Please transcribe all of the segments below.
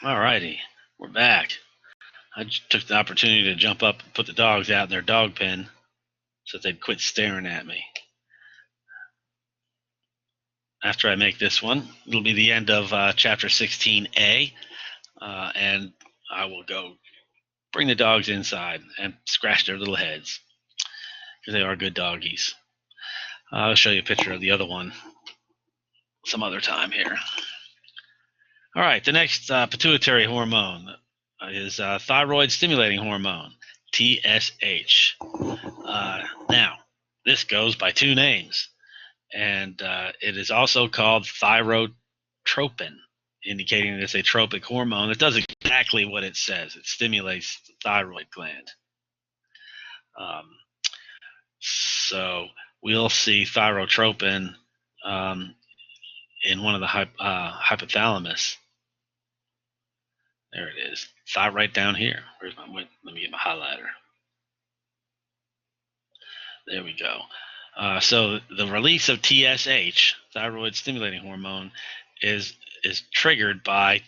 All righty, we're back. I just took the opportunity to jump up and put the dogs out in their dog pen so that they'd quit staring at me. After I make this one, it'll be the end of chapter 16A, and I will go bring the dogs inside and scratch their little heads because they are good doggies. I'll show you a picture of the other one some other time here. All right, the next pituitary hormone is thyroid stimulating hormone, TSH. Now, this goes by two names, and it is also called thyrotropin, indicating that it's a tropic hormone. It does exactly what it says. It stimulates the thyroid gland. So we'll see thyrotropin in one of the hypothalamus. There it is. Right down here. Where's my? Let me get my highlighter. There we go. So the release of TSH, thyroid stimulating hormone, is triggered by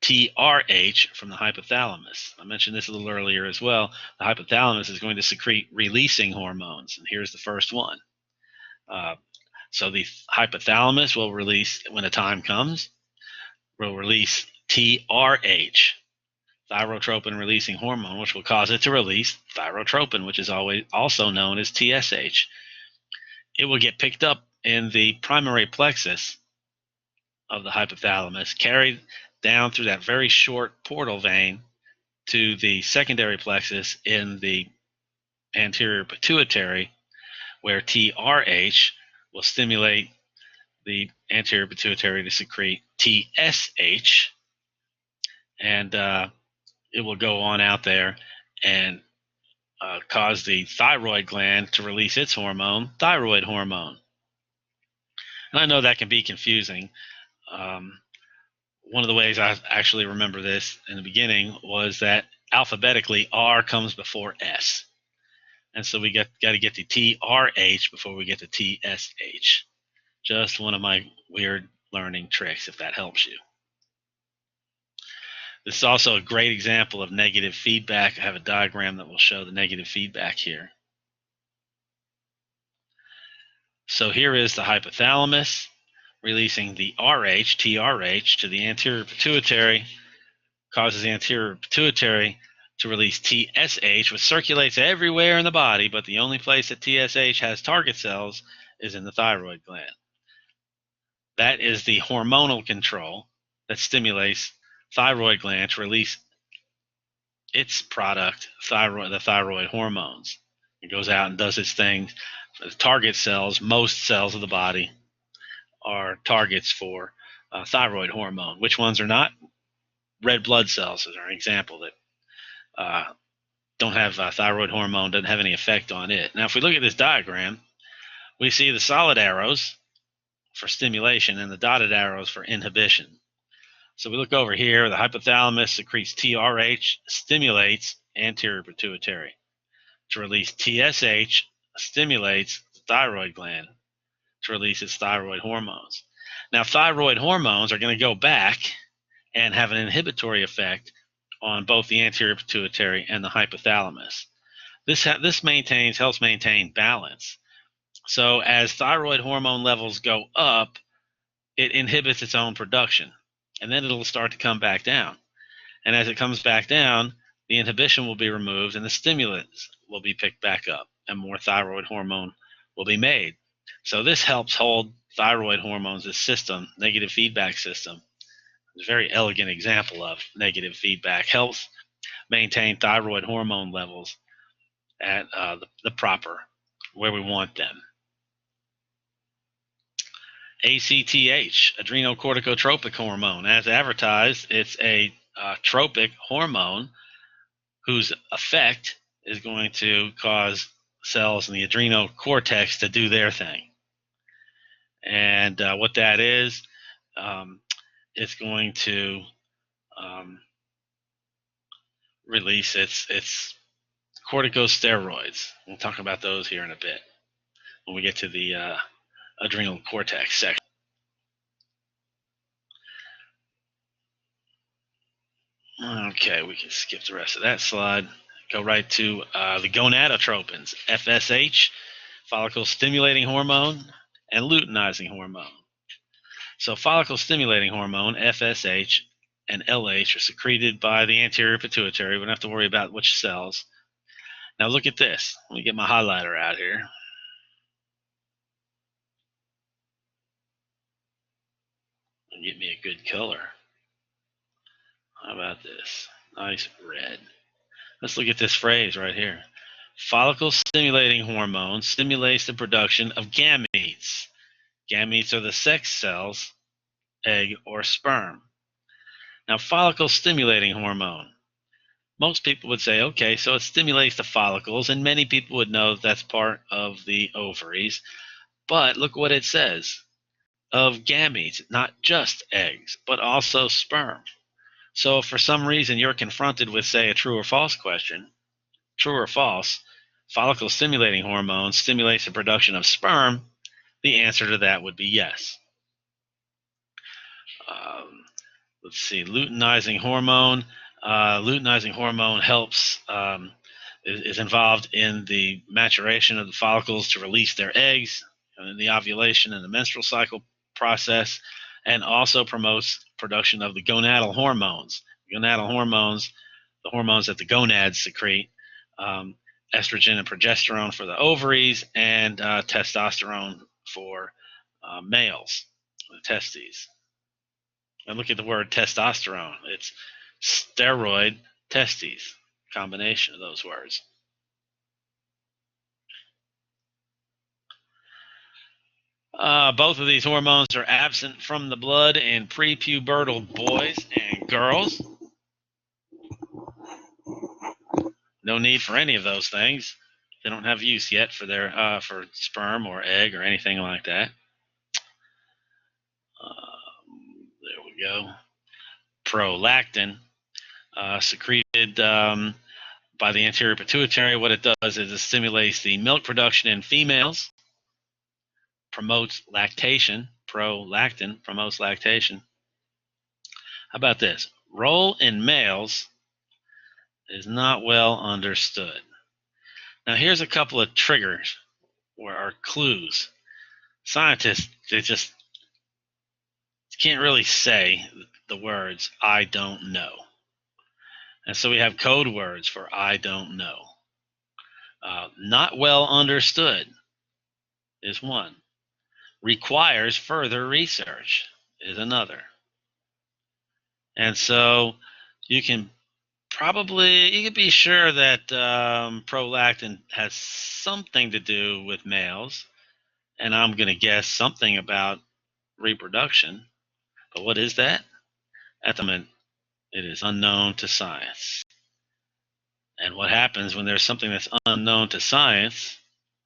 TRH from the hypothalamus. I mentioned this a little earlier as well. The hypothalamus is going to secrete releasing hormones, and here's the first one. So the hypothalamus will release, when the time comes, will release TRH, thyrotropin releasing hormone, which will cause it to release thyrotropin, which is also known as TSH. It will get picked up in the primary plexus of the hypothalamus, carried down through that very short portal vein to the secondary plexus in the anterior pituitary, where TRH will stimulate the anterior pituitary to secrete TSH, and it will go on out there and cause the thyroid gland to release its hormone, thyroid hormone. And I know that can be confusing. One of the ways I actually remember this in the beginning was that alphabetically R comes before S. And so we got to get the TRH before we get the TSH. Just one of my weird learning tricks, if that helps you. This is also a great example of negative feedback. I have a diagram that will show the negative feedback here. So here is the hypothalamus releasing the RH, TRH, to the anterior pituitary, causes the anterior pituitary to release TSH, which circulates everywhere in the body, but the only place that TSH has target cells is in the thyroid gland. That is the hormonal control that stimulates thyroid gland to release its product, the thyroid hormones. It goes out and does its thing. The target cells, most cells of the body, are targets for thyroid hormone. Which ones are not? Red blood cells are an example that don't have thyroid hormone, doesn't have any effect on it. Now, if we look at this diagram, we see the solid arrows for stimulation and the dotted arrows for inhibition. So we look over here, the hypothalamus secretes TRH, stimulates anterior pituitary. To release TSH, stimulates the thyroid gland to release its thyroid hormones. Now, thyroid hormones are going to go back and have an inhibitory effect on both the anterior pituitary and the hypothalamus. This helps maintain balance. So as thyroid hormone levels go up, it inhibits its own production, and then it'll start to come back down. And as it comes back down, the inhibition will be removed and the stimulants will be picked back up, and more thyroid hormone will be made. So this helps hold thyroid hormones, this system, negative feedback system. It's a very elegant example of negative feedback. Helps maintain thyroid hormone levels at the proper, where we want them. ACTH, adrenocorticotropic hormone. As advertised, it's a tropic hormone whose effect is going to cause cells in the adrenal cortex to do their thing. And what that is, it's going to release its corticosteroids. We'll talk about those here in a bit when we get to the adrenal cortex section. Okay, we can skip the rest of that slide. Go right to the gonadotropins, FSH, follicle stimulating hormone, and luteinizing hormone. So follicle stimulating hormone, FSH, and LH are secreted by the anterior pituitary. We don't have to worry about which cells. Now look at this. Let me get my highlighter out here. Get me a good color. How about this? Nice red. Let's look at this phrase right here. Follicle stimulating hormone stimulates the production of gametes. Gametes are the sex cells, egg or sperm. Now, follicle stimulating hormone. Most people would say, okay, so it stimulates the follicles, and many people would know that's part of the ovaries. But look what it says. Of gametes, not just eggs, but also sperm. So if for some reason you're confronted with, say, a true or false question, true or false, follicle stimulating hormone stimulates the production of sperm, the answer to that would be yes. Let's see, luteinizing hormone. Luteinizing hormone helps, is involved in the maturation of the follicles to release their eggs in the ovulation and the menstrual cycle process, and also promotes production of the gonadal hormones. Gonadal hormones, the hormones that the gonads secrete, estrogen and progesterone for the ovaries, and testosterone for males, the testes. And look at the word testosterone. It's steroid testes, combination of those words. Both of these hormones are absent from the blood in prepubertal boys and girls. No need for any of those things. They don't have use yet for their for sperm or egg or anything like that. There we go. Prolactin, secreted by the anterior pituitary. What it does is it stimulates the milk production in females, promotes lactation. Prolactin promotes lactation. How about this? Role in males is not well understood. Now here's a couple of triggers or clues. Scientists, they just can't really say the words "I don't know," and so we have code words for "I don't know." Not well understood is one. Requires further research is another. And so you can be sure that prolactin has something to do with males, and I'm going to guess something about reproduction. But what is that? At the moment, it is unknown to science. And what happens when there's something that's unknown to science?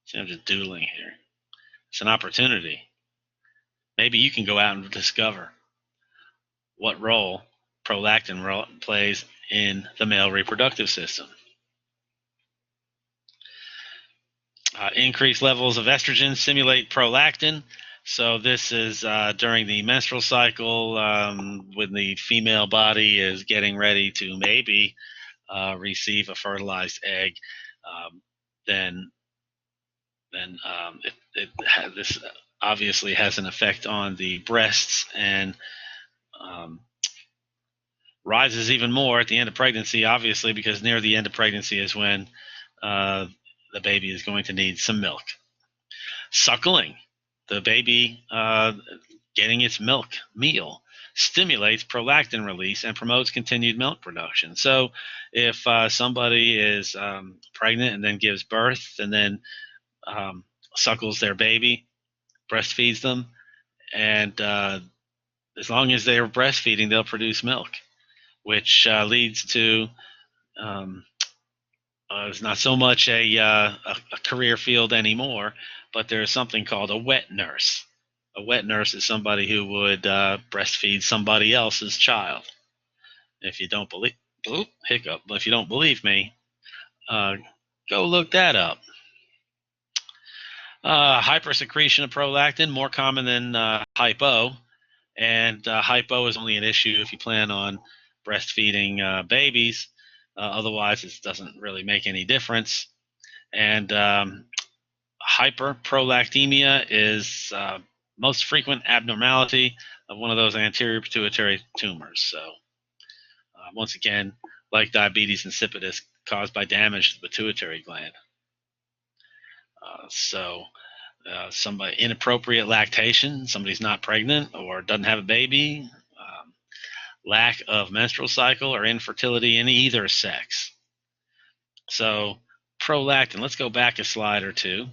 See, I'm just doodling here. It's an opportunity. Maybe you can go out and discover what role prolactin plays in the male reproductive system. Increased levels of estrogen stimulate prolactin. So this is during the menstrual cycle when the female body is getting ready to maybe receive a fertilized egg. Then this obviously has an effect on the breasts and rises even more at the end of pregnancy, obviously, because near the end of pregnancy is when the baby is going to need some milk. Suckling, the baby getting its milk meal, stimulates prolactin release and promotes continued milk production. So if somebody is pregnant and then gives birth and then suckles their baby, breastfeeds them, and as long as they are breastfeeding, they'll produce milk, which leads to it's not so much a career field anymore, but there's something called a wet nurse. A wet nurse is somebody who would breastfeed somebody else's child. If you don't believe, hiccup. But if you don't believe me, go look that up. Hypersecretion of prolactin, more common than hypo, and hypo is only an issue if you plan on breastfeeding babies. Otherwise, it doesn't really make any difference. And hyperprolactemia is most frequent abnormality of one of those anterior pituitary tumors. So once again, like diabetes insipidus, caused by damage to the pituitary gland. Somebody inappropriate lactation, somebody's not pregnant or doesn't have a baby, lack of menstrual cycle or infertility in either sex. So prolactin, let's go back a slide or two.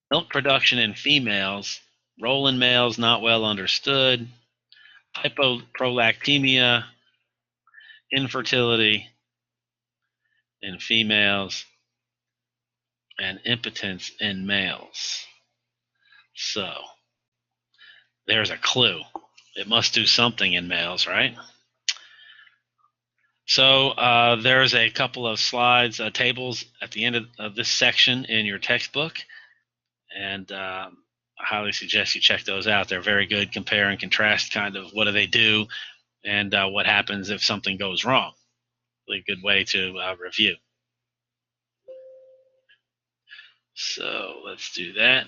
Milk production in females, role in males not well understood, hypoprolactemia, infertility in females, and impotence in males. So there's a clue. It must do something in males, right? So there's a couple of slides, tables at the end of this section in your textbook, and I highly suggest you check those out. They're very good, compare and contrast kind of what do they do and what happens if something goes wrong. Really good way to review. So let's do that.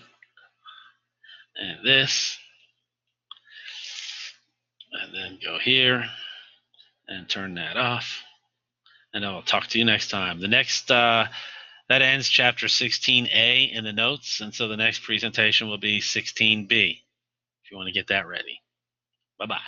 And this. And then go here and turn that off. And I'll talk to you next time. The next, that ends chapter 16A in the notes. And so the next presentation will be 16B if you want to get that ready. Bye-bye.